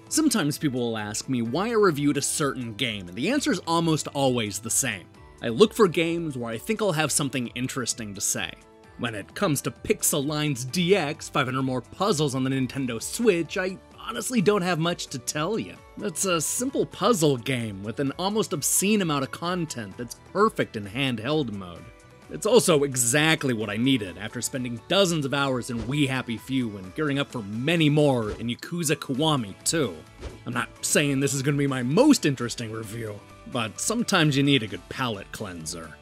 Sometimes people will ask me why I reviewed a certain game, and the answer is almost always the same. I look for games where I think I'll have something interesting to say. When it comes to Piczle Lines DX, 500 more puzzles on the Nintendo Switch, I honestly don't have much to tell you. It's a simple puzzle game with an almost obscene amount of content that's perfect in handheld mode. It's also exactly what I needed after spending dozens of hours in We Happy Few and gearing up for many more in Yakuza Kiwami too. I'm not saying this is going to be my most interesting review, but sometimes you need a good palate cleanser.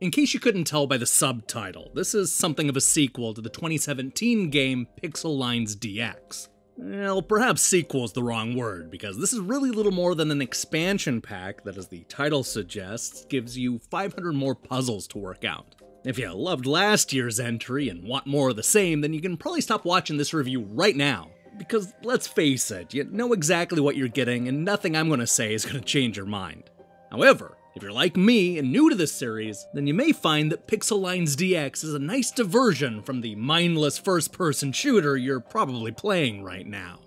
In case you couldn't tell by the subtitle, this is something of a sequel to the 2017 game Piczle Lines DX. Well, perhaps sequel is the wrong word, because this is really little more than an expansion pack that, as the title suggests, gives you 500 more puzzles to work out. If you loved last year's entry and want more of the same, then you can probably stop watching this review right now. Because let's face it, you know exactly what you're getting, and nothing I'm going to say is going to change your mind. However, if you're like me and new to this series, then you may find that Piczle Lines DX is a nice diversion from the mindless first-person shooter you're probably playing right now.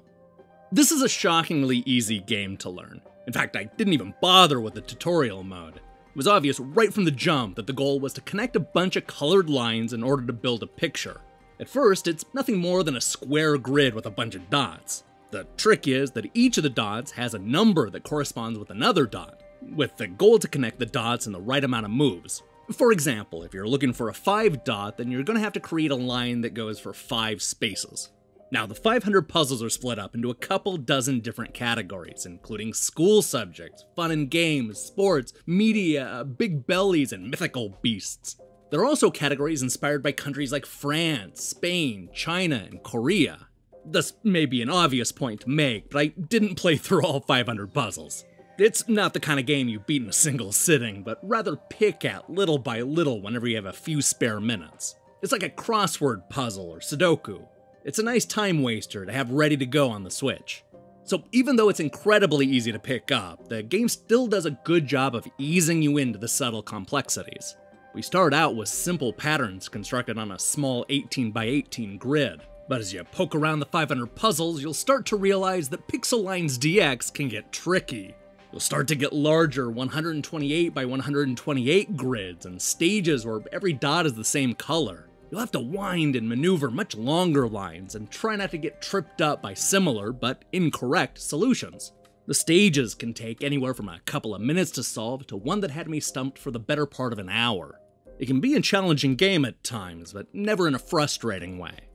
This is a shockingly easy game to learn. In fact, I didn't even bother with the tutorial mode. It was obvious right from the jump that the goal was to connect a bunch of colored lines in order to build a picture. At first, it's nothing more than a square grid with a bunch of dots. The trick is that each of the dots has a number that corresponds with another dot, with the goal to connect the dots in the right amount of moves. For example, if you're looking for a 5 dot, then you're going to have to create a line that goes for 5 spaces. Now, the 500 puzzles are split up into a couple dozen different categories, including school subjects, fun and games, sports, media, big bellies, and mythical beasts. There are also categories inspired by countries like France, Spain, China, and Korea. This may be an obvious point to make, but I didn't play through all 500 puzzles. It's not the kind of game you beat in a single sitting, but rather pick at little by little whenever you have a few spare minutes. It's like a crossword puzzle or Sudoku. It's a nice time waster to have ready to go on the Switch. So even though it's incredibly easy to pick up, the game still does a good job of easing you into the subtle complexities. We start out with simple patterns constructed on a small 18 by 18 grid, but as you poke around the 500 puzzles, you'll start to realize that Piczle Lines DX can get tricky. You'll start to get larger 128 by 128 grids and stages where every dot is the same color. You'll have to wind and maneuver much longer lines and try not to get tripped up by similar but incorrect solutions. The stages can take anywhere from a couple of minutes to solve to one that had me stumped for the better part of an hour. It can be a challenging game at times, but never in a frustrating way.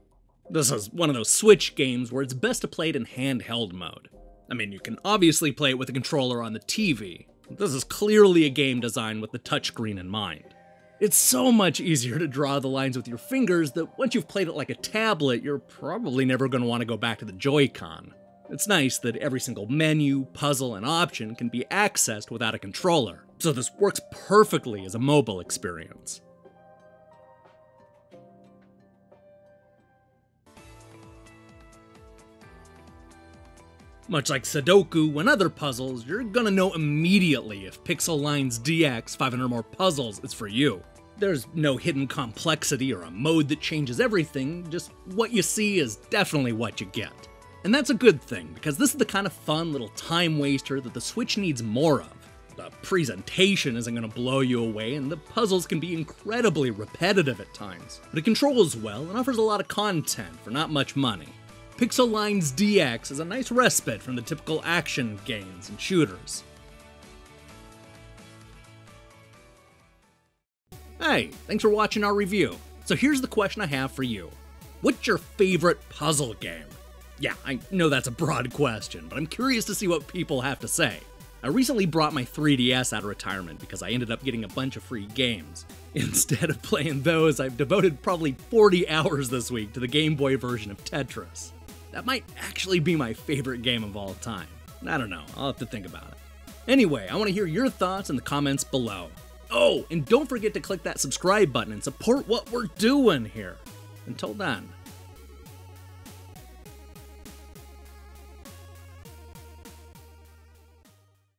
This is one of those Switch games where it's best to play it in handheld mode. I mean, you can obviously play it with a controller on the TV. This is clearly a game designed with the touchscreen in mind. It's so much easier to draw the lines with your fingers that once you've played it like a tablet, you're probably never going to want to go back to the Joy-Con. It's nice that every single menu, puzzle, and option can be accessed without a controller, so this works perfectly as a mobile experience. Much like Sudoku and other puzzles, you're gonna know immediately if Piczle Lines DX 500 more puzzles is for you. There's no hidden complexity or a mode that changes everything, just what you see is definitely what you get. And that's a good thing, because this is the kind of fun little time waster that the Switch needs more of. The presentation isn't going to blow you away, and the puzzles can be incredibly repetitive at times, but it controls well and offers a lot of content for not much money. Piczle Lines DX is a nice respite from the typical action games and shooters. Hey, thanks for watching our review. So here's the question I have for you. What's your favorite puzzle game? Yeah, I know that's a broad question, but I'm curious to see what people have to say. I recently brought my 3DS out of retirement because I ended up getting a bunch of free games. Instead of playing those, I've devoted probably 40 hours this week to the Game Boy version of Tetris. That might actually be my favorite game of all time. I don't know, I'll have to think about it. Anyway, I want to hear your thoughts in the comments below. Oh, and don't forget to click that subscribe button and support what we're doing here. Until then.